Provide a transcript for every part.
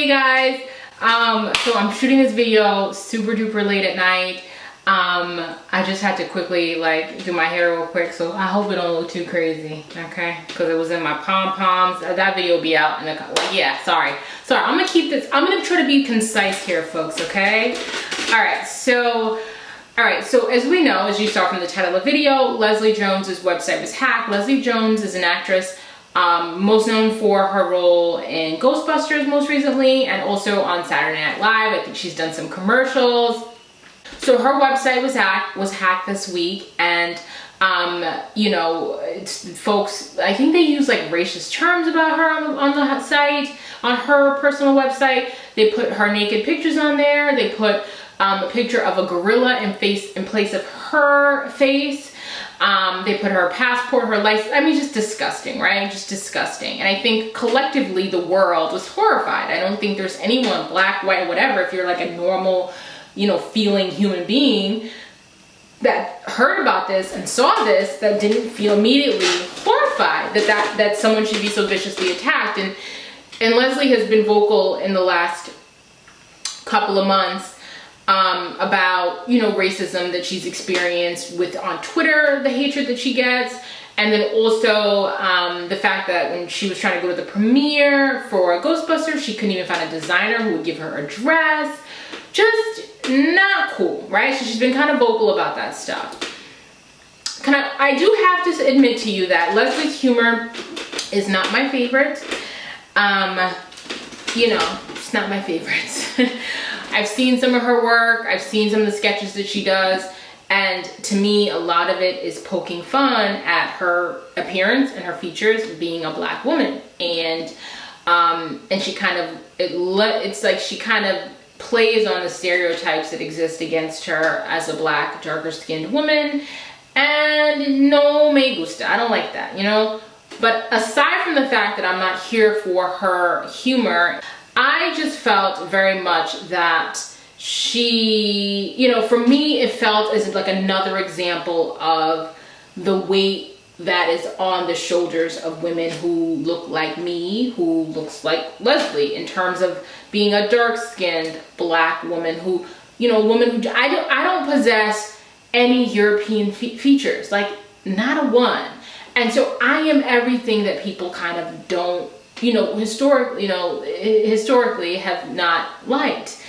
Hey guys, so I'm shooting this video super duper late at night. I just had to quickly do my hair real quick, so I hope it don't look too crazy, okay? Because it was in my pom-poms. That video will be out in a yeah, sorry. I'm gonna keep this, I'm gonna try to be concise here, folks, okay? All right, so as we know, as you saw from the title of the video, Leslie Jones's website was hacked. Leslie Jones is an actress most known for her role in Ghostbusters most recently, and also on Saturday Night Live. I think she's done some commercials. So her website was hacked this week, and you know, folks, I think they use like racist terms about her on the site, on her personal website. They put her naked pictures on there. They put a picture of a gorilla in place of her face. They put her passport, her license. I mean, just disgusting, right? Just disgusting. And I think collectively the world was horrified. I don't think there's anyone, black, white, whatever, if you're like a normal, you know, feeling human being that heard about this and saw this, that didn't feel immediately horrified that someone should be so viciously attacked. And Leslie has been vocal in the last couple of months about, you know, racism that she's experienced on Twitter, the hatred that she gets, and then also the fact that when she was trying to go to the premiere for Ghostbusters, she couldn't even find a designer who would give her a dress. Just not cool, right? So she's been kind of vocal about that stuff. I do have to admit to you that Leslie's humor is not my favorite. You know, it's not my favorite. I've seen some of her work, I've seen some of the sketches that she does, and to me, a lot of it is poking fun at her appearance and her features being a black woman. And she kind of, it's like she kind of plays on the stereotypes that exist against her as a black, darker skinned woman, and no me gusta, I don't like that, you know? But aside from the fact that I'm not here for her humor, I just felt very much that she, you know, for me, it felt as like another example of the weight that is on the shoulders of women who look like me, who looks like Leslie, in terms of being a dark-skinned black woman who, you know, a woman who, I don't possess any European features, like not a one. And so I am everything that people kind of don't, you know, historically have not liked.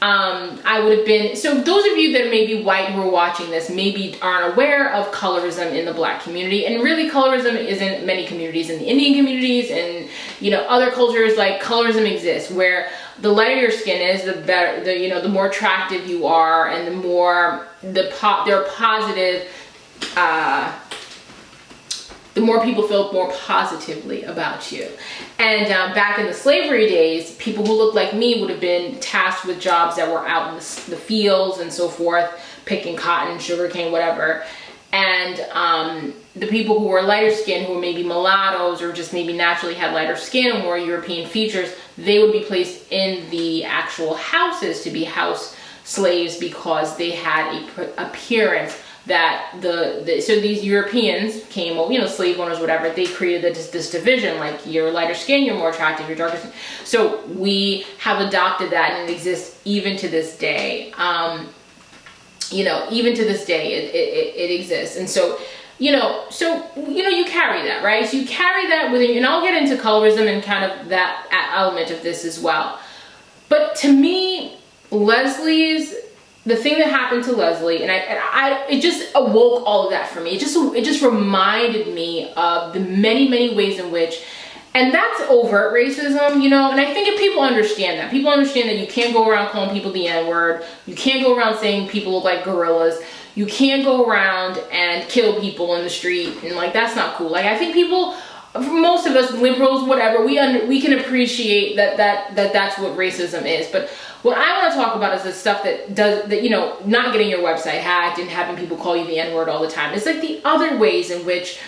I would have been, so those of you that may be white who are watching this maybe aren't aware of colorism in the black community, and really colorism is in many communities, in the Indian communities and, you know, other cultures. Like, colorism exists where the lighter your skin is, the better, you know, the more attractive you are, and the more there are positive, the more people feel more positively about you. And back in the slavery days, people who looked like me would have been tasked with jobs that were out in the fields and so forth, picking cotton, sugarcane, whatever. And the people who were lighter skinned, who were maybe mulattoes or just maybe naturally had lighter skin and more European features, they would be placed in the actual houses to be house slaves because they had a appearance that so these Europeans came, you know, slave owners, whatever, they created this division, like, you're lighter skin, you're more attractive, you're darker skin. So we have adopted that, and it exists even to this day. You know, even to this day, it exists. And so, you know, you carry that, right? So you carry that within you, and I'll get into colorism and kind of that element of this as well. But to me, the thing that happened to Leslie, and it just awoke all of that for me. It just reminded me of the many, many ways in which, and that's overt racism, you know, and I think if people understand that you can't go around calling people the N-word, you can't go around saying people look like gorillas, you can't go around and kill people in the street, and like, that's not cool. Like, I think people, for most of us, liberals, whatever, we can appreciate that's what racism is. But what I want to talk about is the stuff that you know, not getting your website hacked and having people call you the N-word all the time. It's like the other ways in which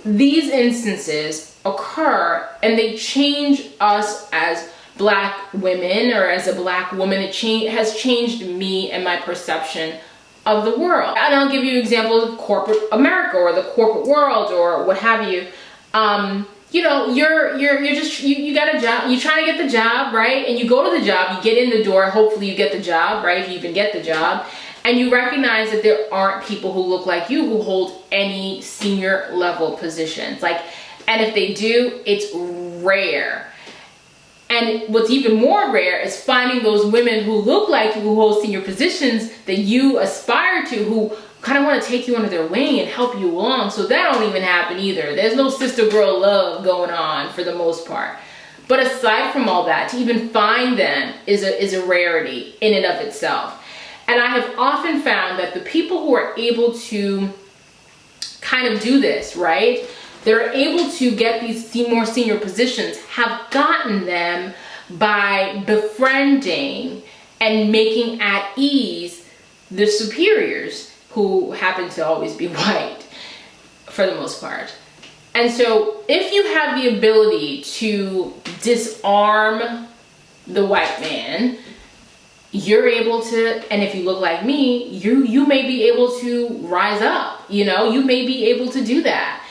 these instances occur, and they change us as black women, or as a black woman. It has changed me and my perception of the world. And I'll give you examples of corporate America or the corporate world or what have you. you know, you got a job, you're trying to get the job, right? And you go to the job, you get in the door, hopefully you get the job, right? If you even get the job, and you recognize that there aren't people who look like you who hold any senior level positions. Like, and if they do, it's rare. And what's even more rare is finding those women who look like you, who hold senior positions that you aspire to, who kind of want to take you under their wing and help you along. So that don't even happen either. There's no sister girl love going on for the most part. But aside from all that, to even find them is a rarity in and of itself. And I have often found that the people who are able to kind of do this, right? They're able to get these more senior positions, have gotten them by befriending and making at ease the superiors, who happen to always be white for the most part. And so if you have the ability to disarm the white man, you're able to, and if you look like me, you may be able to rise up, you know, you may be able to do that.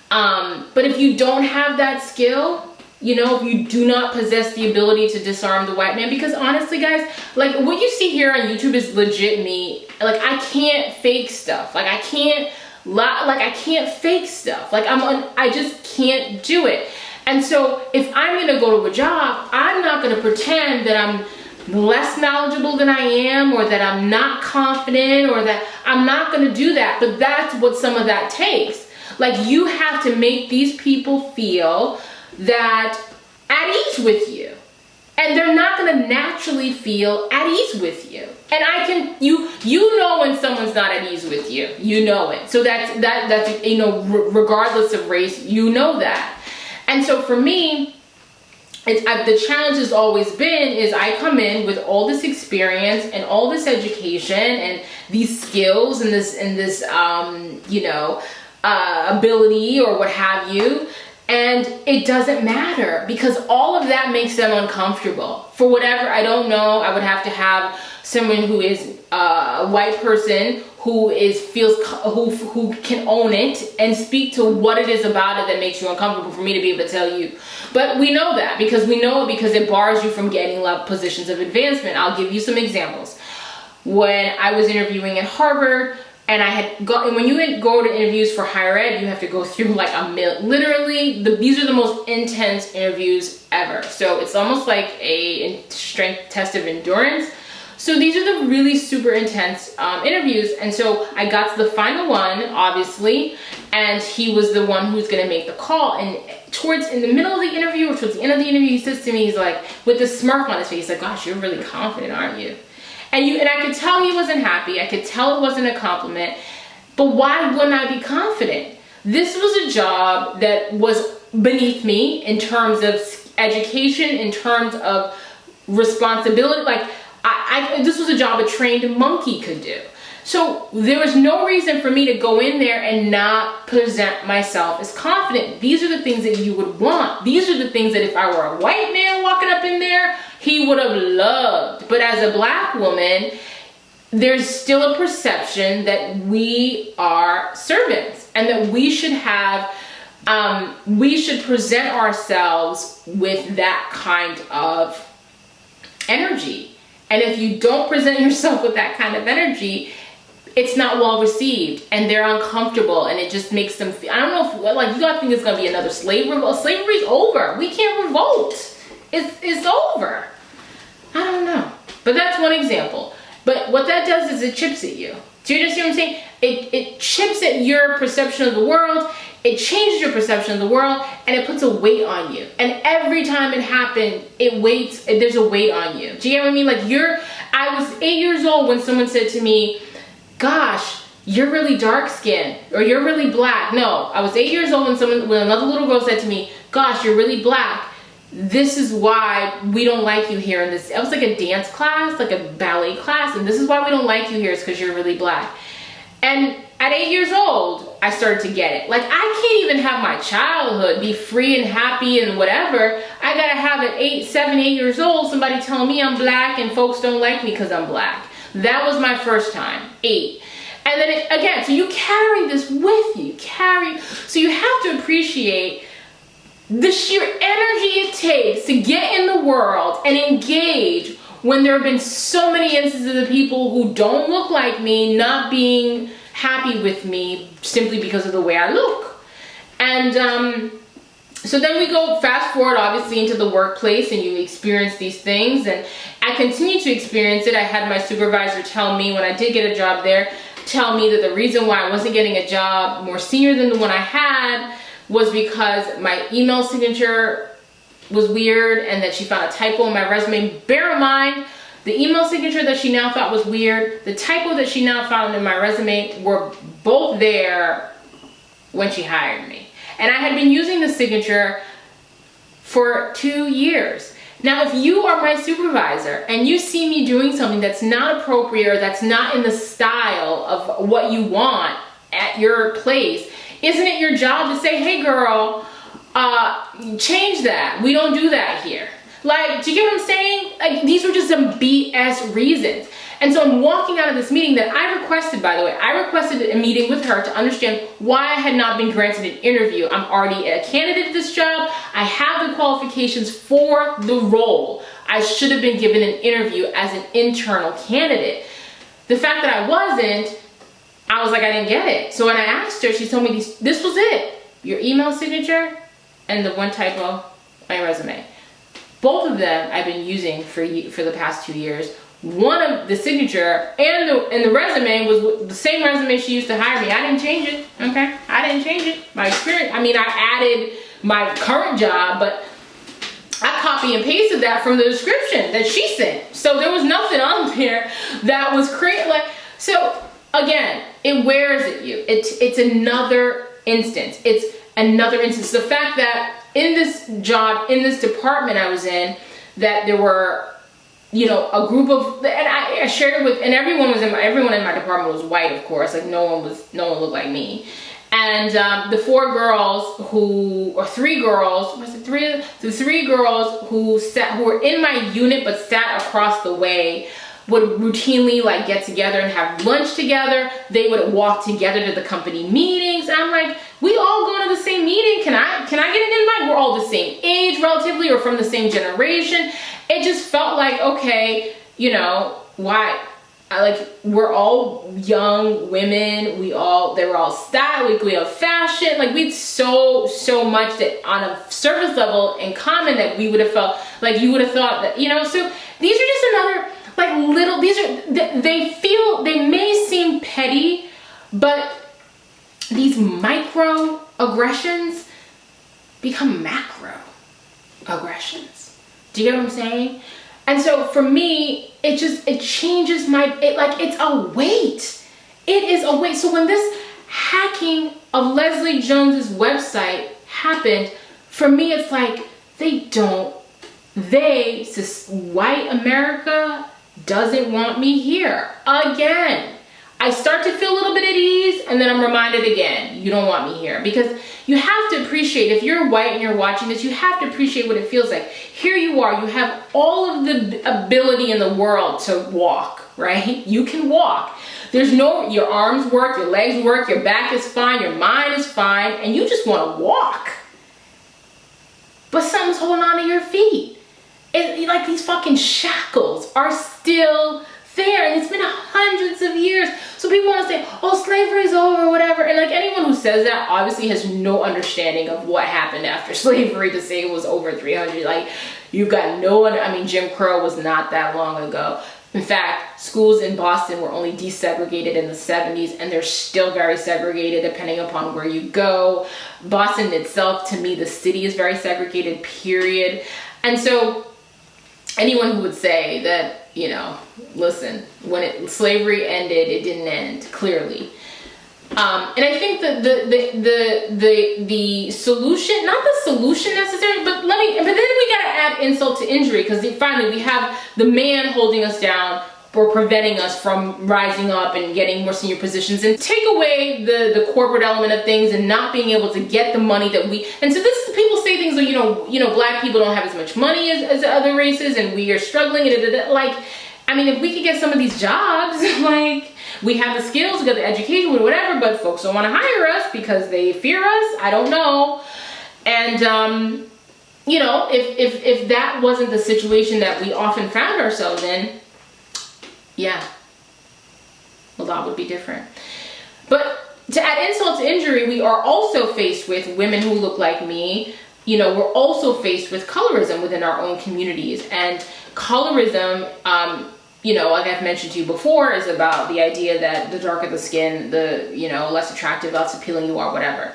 But if you don't have that skill, you know, if you do not possess the ability to disarm the white man, because honestly guys, like what you see here on YouTube is legit me. Like I can't fake stuff. Like I can't lie, like I can't fake stuff. Like I just can't do it. And so if I'm gonna go to a job, I'm not gonna pretend that I'm less knowledgeable than I am, or that I'm not confident, or that I'm not gonna do that. But that's what some of that takes. Like you have to make these people feel that at ease with you, and they're not going to naturally feel at ease with you. And you know when someone's not at ease with you, you know it. So that's you know, regardless of race, you know that. And so for me, the challenge has always been is I come in with all this experience and all this education and these skills and this you know, ability or what have you. And it doesn't matter because all of that makes them uncomfortable. For whatever, I don't know, I would have to have someone who is a white person who who can own it and speak to what it is about it that makes you uncomfortable for me to be able to tell you. But we know that because it bars you from getting positions of advancement. I'll give you some examples. When I was interviewing at Harvard, and when you go to interviews for higher ed, you have to go through like literally, these are the most intense interviews ever. So it's almost like a strength test of endurance. So these are the really super intense interviews. And so I got to the final one, obviously, and he was the one who's gonna make the call. And in the middle of the interview, or towards the end of the interview, he says to me, he's like, with this smirk on his face, he's like, gosh, you're really confident, aren't you? And I could tell he wasn't happy. I could tell it wasn't a compliment. But why wouldn't I be confident? This was a job that was beneath me in terms of education, in terms of responsibility. Like, this was a job a trained monkey could do. So there was no reason for me to go in there and not present myself as confident. These are the things that you would want. These are the things that if I were a white man walking up in there, he would have loved. But as a black woman, there's still a perception that we are servants and that we should present ourselves with that kind of energy. And if you don't present yourself with that kind of energy, it's not well received and they're uncomfortable, and it just makes them feel, I don't know if, like, you gotta think it's gonna be another slave revolt. Slavery's over. We can't revolt. It's over. I don't know. But that's one example. But what that does is it chips at you. Do you understand what I'm saying? It chips at your perception of the world. It changes your perception of the world, and it puts a weight on you. And every time it happened, there's a weight on you. Do you get what I mean? Like, I was 8 years old when someone said to me, gosh, you're really dark skinned, or you're really black. No, I was 8 years old when another little girl said to me, gosh, you're really black. This is why we don't like you here in this. It was like a dance class, like a ballet class, and this is why we don't like you here, is because you're really black. And at 8 years old, I started to get it. Like, I can't even have my childhood be free and happy and whatever. I gotta have at 7, 8 years old, somebody telling me I'm black and folks don't like me because I'm black. That was my first time, 8. And then again, so you carry this with you. So you have to appreciate the sheer energy it takes to get in the world and engage when there have been so many instances of people who don't look like me not being happy with me simply because of the way I look. And so then we go fast forward obviously into the workplace, and you experience these things, and I continue to experience it. I had my supervisor tell me when I did get a job there, tell me that the reason why I wasn't getting a job more senior than the one I had was because my email signature was weird and that she found a typo in my resume. Bear in mind, the email signature that she now thought was weird, the typo that she now found in my resume were both there when she hired me. And I had been using the signature for 2 years. Now, if you are my supervisor and you see me doing something that's not appropriate or that's not in the style of what you want at your place, isn't it your job to say, hey girl, change that. We don't do that here. Like, do you get what I'm saying? Like, these were just some BS reasons. And so I'm walking out of this meeting that I requested, by the way. I requested a meeting with her to understand why I had not been granted an interview. I'm already a candidate at this job. I have the qualifications for the role. I should have been given an interview as an internal candidate. The fact that I wasn't, I was like, I didn't get it. So when I asked her, she told me this was it. Your email signature and the one typo on my resume. Both of them I've been using for the past 2 years. One of the signature and the resume was the same resume she used to hire me. I didn't change it, okay? I didn't change it. My experience, I mean, I added my current job, but I copy and pasted that from the description that she sent. So there was nothing on there that was like, so again, it wears at you. It's another instance. It's another instance. The fact that in this job, in this department I was in, that there were, you know, a group of, and I shared it with, and everyone in my department was white, of course. Like no one looked like me. And the three girls who were in my unit but sat across the way would routinely like get together and have lunch together. They would walk together to the company meetings. And I'm like, we all go to the same meeting. Can I get an invite? We're all the same age relatively or from the same generation. It just felt like, okay, you know, why? We're all young women. They were all stylish. We have fashion. Like we'd so much that on a surface level in common that we would have felt like you would have thought that, you know, so these are just another like little, they may seem petty, but these micro aggressions become macro aggressions. Do you get what I'm saying? And so for me, it changes it's a weight. It is a weight. So when this hacking of Leslie Jones's website happened, for me, it's like, white America doesn't want me here. Again, I start to feel a little bit at ease, and then I'm reminded again, you don't want me here. Because you have to appreciate, if you're white and you're watching this, you have to appreciate what it feels like. Here you are, you have all of the ability in the world to walk, right? You can walk. Your arms work, your legs work, your back is fine, your mind is fine, and you just want to walk. But something's holding on to your feet. Like these fucking shackles are still there, and it's been hundreds of years. So people want to say, oh, slavery's over or whatever, and like anyone who says that obviously has no understanding of what happened after slavery to say it was over 300. Like, you've got no one. I mean, Jim Crow was not that long ago. In fact, schools in Boston were only desegregated in the 70s, and they're still very segregated depending upon where you go. Boston itself, to me, the city is very segregated, period. And so anyone who would say that, you know, listen, when slavery ended, it didn't end, clearly. And I think that the solution, not the solution necessarily, but then we gotta add insult to injury, because finally we have the man holding us down or preventing us from rising up and getting more senior positions, and take away the corporate element of things and not being able to get the money that and so this is, people say things like, you know, black people don't have as much money as other races, and we are struggling, like, I mean, if we could get some of these jobs, like, we have the skills, we got the education, whatever, but folks don't want to hire us because they fear us. I don't know. And, you know, if that wasn't the situation that we often found ourselves in, yeah, a lot would be different. But to add insult to injury, we are also faced with women who look like me. You know, we're also faced with colorism within our own communities. And colorism, you know, like I've mentioned to you before, is about the idea that the darker the skin, the, you know, less attractive, less appealing you are, whatever.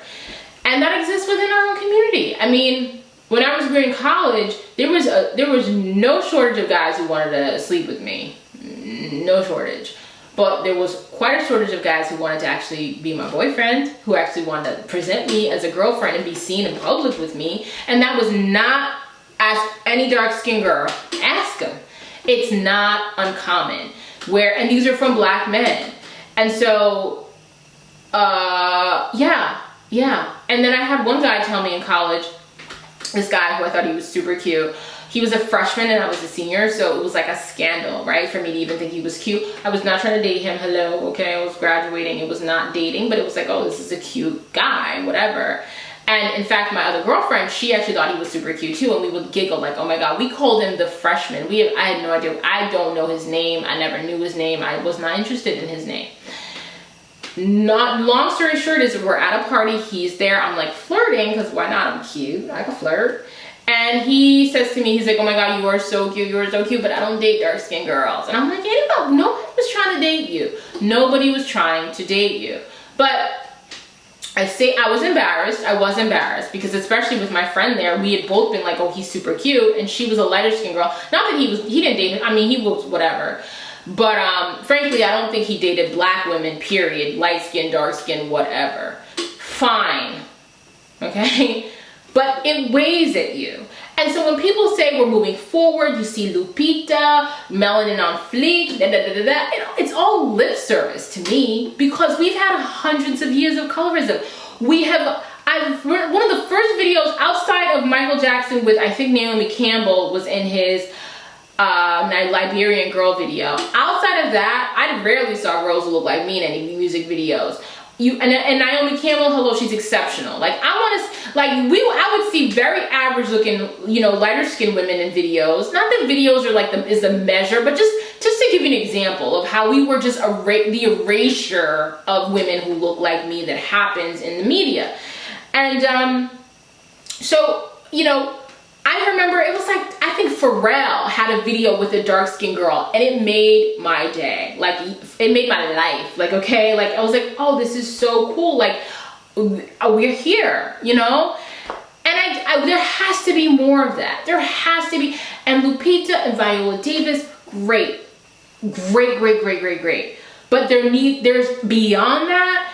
And that exists within our own community. I mean, when I was in college, there was no shortage of guys who wanted to sleep with me. No shortage. But there was quite a shortage of guys who wanted to actually be my boyfriend, who actually wanted to present me as a girlfriend and be seen in public with me. And that was not, ask any dark-skinned girl, ask them. It's not uncommon. And these are from black men. And so, yeah. And then I had one guy tell me in college, this guy who I thought he was super cute. He was a freshman and I was a senior, so it was like a scandal, right? For me to even think he was cute. I was not trying to date him, hello, okay? I was graduating, it was not dating, but it was like, oh, this is a cute guy, whatever. And in fact, my other girlfriend, she actually thought he was super cute too, and we would giggle like, oh my God, we called him the freshman. I had no idea, I don't know his name, I never knew his name, I was not interested in his name. Long story short is we're at a party, he's there, I'm like flirting, because why not, I'm cute, I can flirt. And he says to me, he's like, oh my God, you are so cute, but I don't date dark-skinned girls. And I'm like, nobody was trying to date you. Nobody was trying to date you. But I was embarrassed because especially with my friend there, we had both been like, oh, he's super cute. And she was a lighter-skinned girl. Not that he didn't date him. I mean, he was whatever. But frankly, I don't think he dated black women, period. Light-skinned, dark-skinned, whatever. Fine. Okay? But it weighs at you. And so when people say we're moving forward, you see Lupita, melanin on fleek, it's all lip service to me because we've had hundreds of years of colorism. One of the first videos outside of Michael Jackson with, I think, Naomi Campbell was in his Liberian Girl video. Outside of that, I rarely saw girls who look like me in any music videos. And Naomi Campbell, hello, she's exceptional. Like I would see very average looking, you know, lighter skinned women in videos. Not that videos are like is the measure, but just to give you an example of how we were just the erasure of women who look like me that happens in the media. And so, you know, I remember it was like, I think Pharrell had a video with a dark-skinned girl and it made my day. Like, it made my life. Like, okay, like, I was like, oh, this is so cool. Like, we're here, you know? And there has to be more of that. There has to be. And Lupita and Viola Davis, great. But there's beyond that,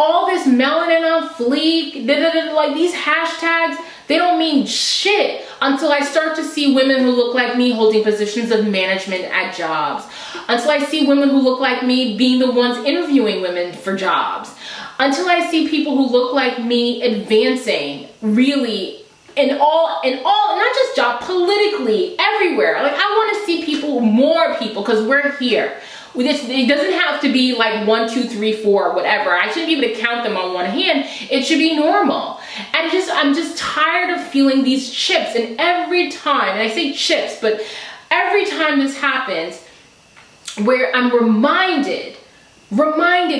all this melanin on fleek, like these hashtags, they don't mean shit until I start to see women who look like me holding positions of management at jobs. Until I see women who look like me being the ones interviewing women for jobs. Until I see people who look like me advancing really in all, not just job, politically, everywhere. Like I want to see more people, because we're here. It doesn't have to be like 1, 2, 3, 4, whatever. I shouldn't be able to count them on one hand. It should be normal. And I'm just tired of feeling these chips. And every time, and I say chips, but every time this happens, where I'm reminded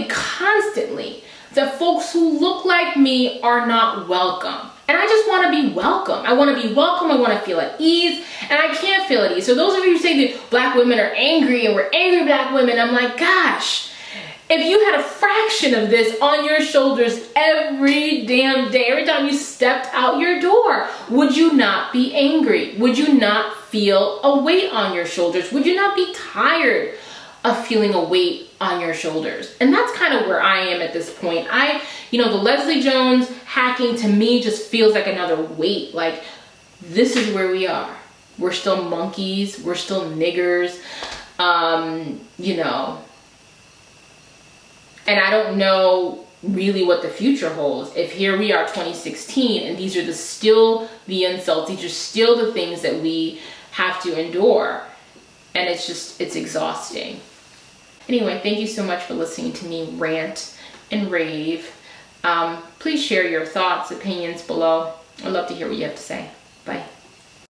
constantly that folks who look like me are not welcome. And I just want to be welcome. I want to be welcome. I want to feel at ease. And I can't feel at ease. So those of you who say that black women are angry and we're angry black women, I'm like, gosh, if you had a fraction of this on your shoulders every damn day, every time you stepped out your door, would you not be angry? Would you not feel a weight on your shoulders? Would you not be tired of feeling a weight on your shoulders? And that's kind of where I am at this point. The Leslie Jones hacking to me just feels like another weight. Like, this is where we are. We're still monkeys. We're still niggers. And I don't know really what the future holds. If here we are 2016 and these are still the insults, these are still the things that we have to endure. And it's exhausting. Anyway, thank you so much for listening to me rant and rave. Please share your thoughts, opinions below. I'd love to hear what you have to say. Bye.